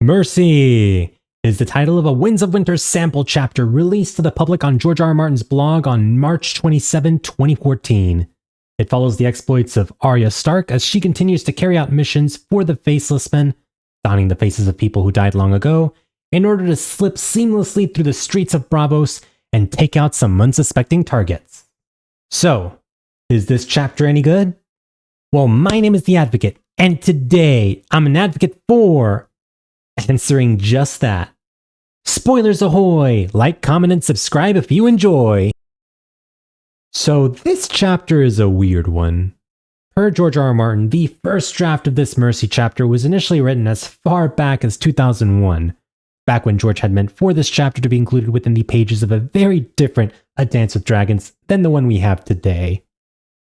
Mercy is the title of a Winds of Winter sample chapter released to the public on George R. R. Martin's blog on March 27, 2014. It follows the exploits of Arya Stark as she continues to carry out missions for the Faceless Men, donning the faces of people who died long ago, in order to slip seamlessly through the streets of Braavos and take out some unsuspecting targets. So, is this chapter any good? Well, my name is The Advocate, and today I'm an advocate for answering just that. Spoilers ahoy! Like, comment, and subscribe if you enjoy! So this chapter is a weird one. Per George R. R. Martin, the first draft of this Mercy chapter was initially written as far back as 2001, back when George had meant for this chapter to be included within the pages of a very different A Dance with Dragons than the one we have today.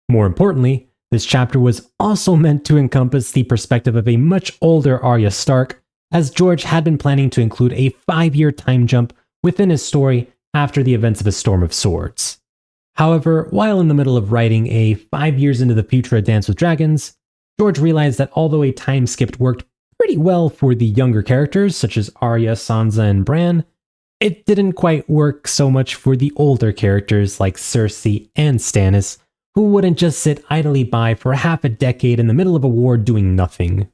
More importantly, this chapter was also meant to encompass the perspective of a much older Arya Stark, as George had been planning to include a 5-year time jump within his story after the events of A Storm of Swords. However, while in the middle of writing a 5 years into the future A Dance with Dragons, George realized that although a time skip worked pretty well for the younger characters such as Arya, Sansa, and Bran, it didn't quite work so much for the older characters like Cersei and Stannis, who wouldn't just sit idly by for half a decade in the middle of a war doing nothing.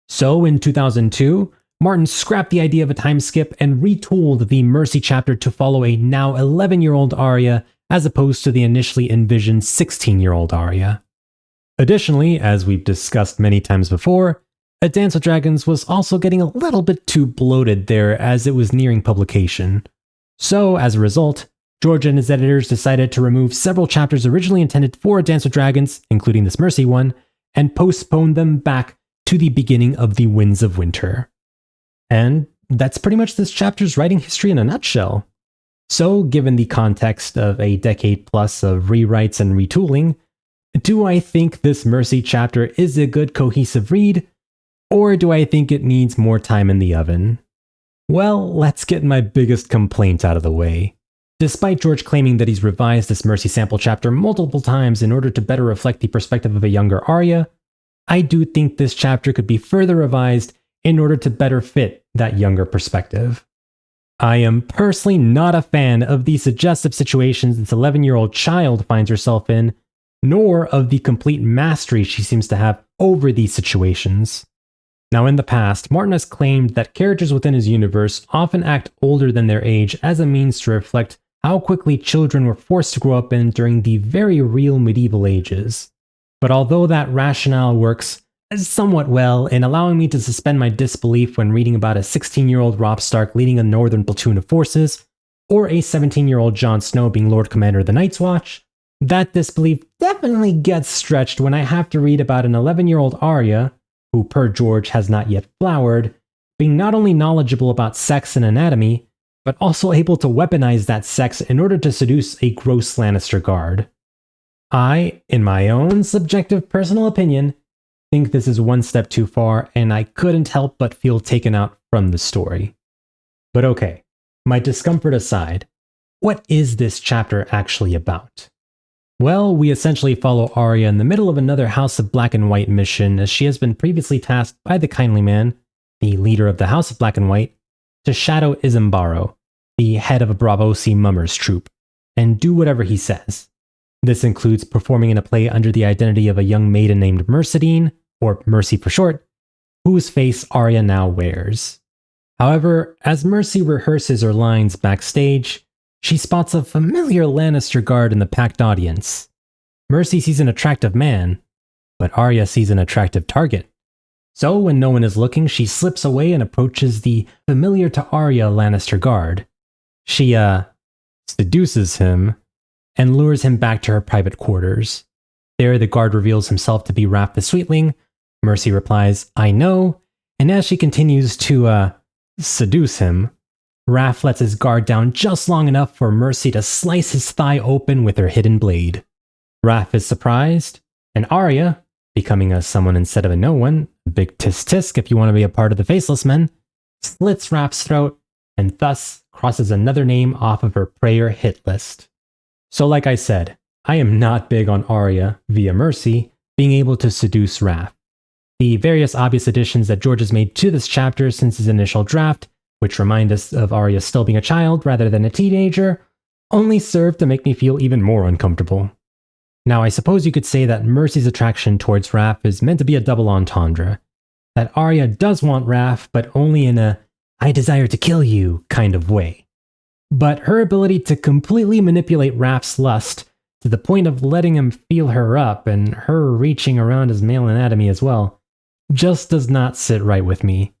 So in 2002, Martin scrapped the idea of a time skip and retooled the Mercy chapter to follow a now 11-year-old Arya as opposed to the initially envisioned 16-year-old Arya. Additionally, as we've discussed many times before, A Dance with Dragons was also getting a little bit too bloated there as it was nearing publication. So, as a result, George and his editors decided to remove several chapters originally intended for A Dance with Dragons, including this Mercy one, and postpone them back to the beginning of the Winds of Winter. And that's pretty much this chapter's writing history in a nutshell. So, given the context of a decade plus of rewrites and retooling, do I think this Mercy chapter is a good cohesive read, or do I think it needs more time in the oven? Well, let's get my biggest complaint out of the way. Despite George claiming that he's revised this Mercy sample chapter multiple times in order to better reflect the perspective of a younger Arya, I do think this chapter could be further revised in order to better fit that younger perspective. I am personally not a fan of the suggestive situations this 11-year-old child finds herself in, nor of the complete mastery she seems to have over these situations. Now, in the past, Martin has claimed that characters within his universe often act older than their age as a means to reflect how quickly children were forced to grow up in during the very real medieval ages. But although that rationale works somewhat well in allowing me to suspend my disbelief when reading about a 16-year-old Robb Stark leading a northern platoon of forces, or a 17-year-old Jon Snow being Lord Commander of the Night's Watch, that disbelief definitely gets stretched when I have to read about an 11-year-old Arya, who per George has not yet flowered, being not only knowledgeable about sex and anatomy, but also able to weaponize that sex in order to seduce a gross Lannister guard. I, in my own subjective personal opinion, think this is one step too far, and I couldn't help but feel taken out from the story. But okay, my discomfort aside, what is this chapter actually about? Well, we essentially follow Arya in the middle of another House of Black and White mission as she has been previously tasked by the Kindly Man, the leader of the House of Black and White, to shadow Isambaro, the head of a Braavosi mummers troupe, and do whatever he says. This includes performing in a play under the identity of a young maiden named Mercedine, or Mercy for short, whose face Arya now wears. However, as Mercy rehearses her lines backstage, she spots a familiar Lannister guard in the packed audience. Mercy sees an attractive man, but Arya sees an attractive target. So when no one is looking, she slips away and approaches the familiar to Arya Lannister guard. She, seduces him and lures him back to her private quarters. There, the guard reveals himself to be Raph the Sweetling. Mercy replies, "I know," and as she continues to, seduce him, Raph lets his guard down just long enough for Mercy to slice his thigh open with her hidden blade. Raph is surprised, and Arya, becoming a someone instead of a no one, a big tisk tisk if you want to be a part of the Faceless Men, slits Raph's throat, and thus crosses another name off of her prayer hit list. So like I said, I am not big on Arya, via Mercy, being able to seduce Raph. The various obvious additions that George has made to this chapter since his initial draft, which remind us of Arya still being a child rather than a teenager, only serve to make me feel even more uncomfortable. Now, I suppose you could say that Mercy's attraction towards Raph is meant to be a double entendre. That Arya does want Raph, but only in a "I desire to kill you" kind of way. But her ability to completely manipulate Raph's lust to the point of letting him feel her up and her reaching around his male anatomy as well just does not sit right with me.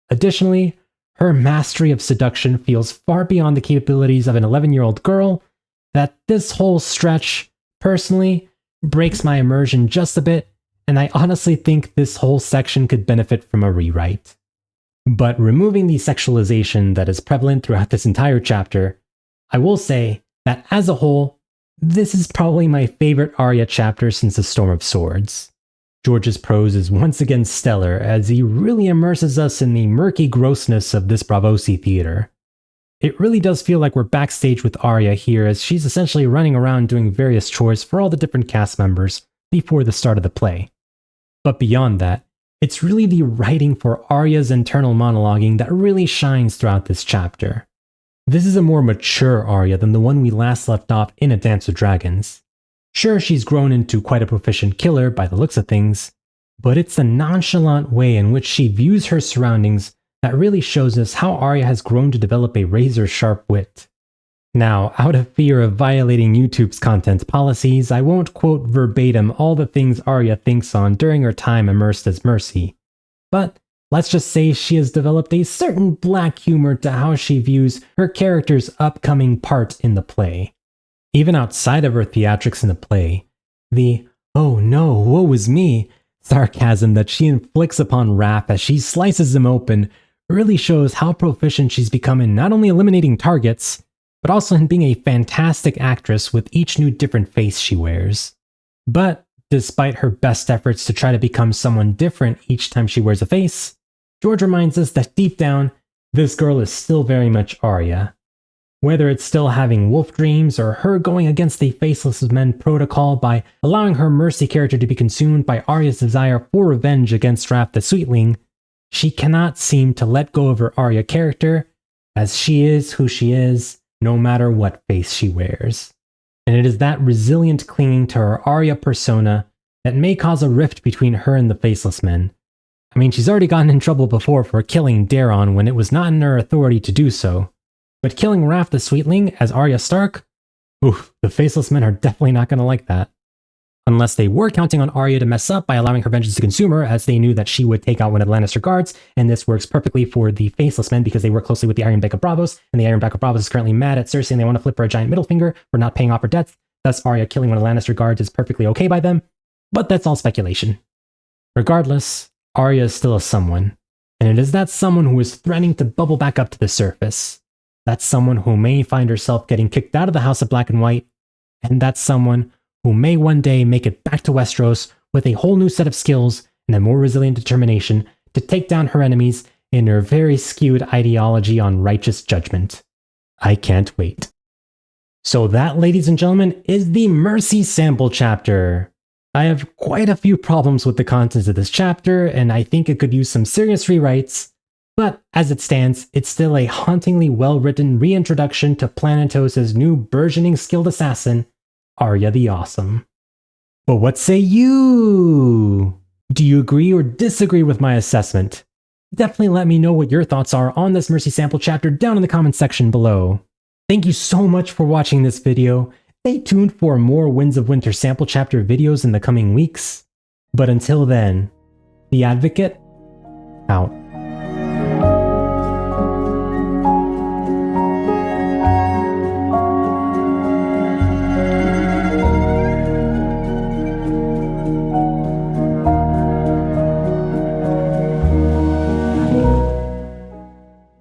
Additionally, her mastery of seduction feels far beyond the capabilities of an 11-year-old girl that this whole stretch, personally, breaks my immersion just a bit, and I honestly think this whole section could benefit from a rewrite. But removing the sexualization that is prevalent throughout this entire chapter, I will say that as a whole, this is probably my favorite Arya chapter since the Storm of Swords. George's prose is once again stellar as he really immerses us in the murky grossness of this Braavosi theater. It really does feel like we're backstage with Arya here as she's essentially running around doing various chores for all the different cast members before the start of the play. But beyond that, it's really the writing for Arya's internal monologuing that really shines throughout this chapter. This is a more mature Arya than the one we last left off in A Dance with Dragons. Sure, she's grown into quite a proficient killer by the looks of things, but it's the nonchalant way in which she views her surroundings that really shows us how Arya has grown to develop a razor-sharp wit. Now, out of fear of violating YouTube's content policies, I won't quote verbatim all the things Arya thinks on during her time immersed as Mercy, but let's just say she has developed a certain black humor to how she views her character's upcoming part in the play. Even outside of her theatrics in the play, the "oh no, woe is me" sarcasm that she inflicts upon Raph as she slices him open really shows how proficient she's become in not only eliminating targets, but also in being a fantastic actress with each new different face she wears. But despite her best efforts to try to become someone different each time she wears a face, George reminds us that deep down, this girl is still very much Arya. Whether it's still having wolf dreams or her going against the Faceless Men protocol by allowing her Mercy character to be consumed by Arya's desire for revenge against Raph the Sweetling, she cannot seem to let go of her Arya character, as she is who she is, no matter what face she wears. And it is that resilient clinging to her Arya persona that may cause a rift between her and the Faceless Men. I mean, she's already gotten in trouble before for killing Daron when it was not in her authority to do so. But killing Raph the Sweetling as Arya Stark? Oof, the Faceless Men are definitely not going to like that. Unless they were counting on Arya to mess up by allowing her vengeance to consume her, as they knew that she would take out one of the Lannister guards, and this works perfectly for the Faceless Men because they work closely with the Ironback of Braavos, and the Ironback of Braavos is currently mad at Cersei and they want to flip her a giant middle finger for not paying off her debts, thus Arya killing one of the Lannister guards is perfectly okay by them, but that's all speculation. Regardless, Arya is still a someone, and it is that someone who is threatening to bubble back up to the surface. That's someone who may find herself getting kicked out of the House of Black and White, and that's someone who may one day make it back to Westeros with a whole new set of skills and a more resilient determination to take down her enemies in her very skewed ideology on righteous judgment. I can't wait. So that, ladies and gentlemen, is the Mercy sample chapter. I have quite a few problems with the contents of this chapter, and I think it could use some serious rewrites. But as it stands, it's still a hauntingly well-written reintroduction to Planetos' new burgeoning skilled assassin, Arya the Awesome. But what say you? Do you agree or disagree with my assessment? Definitely let me know what your thoughts are on this Mercy sample chapter down in the comments section below. Thank you so much for watching this video. Stay tuned for more Winds of Winter sample chapter videos in the coming weeks. But until then, the Advocate, out.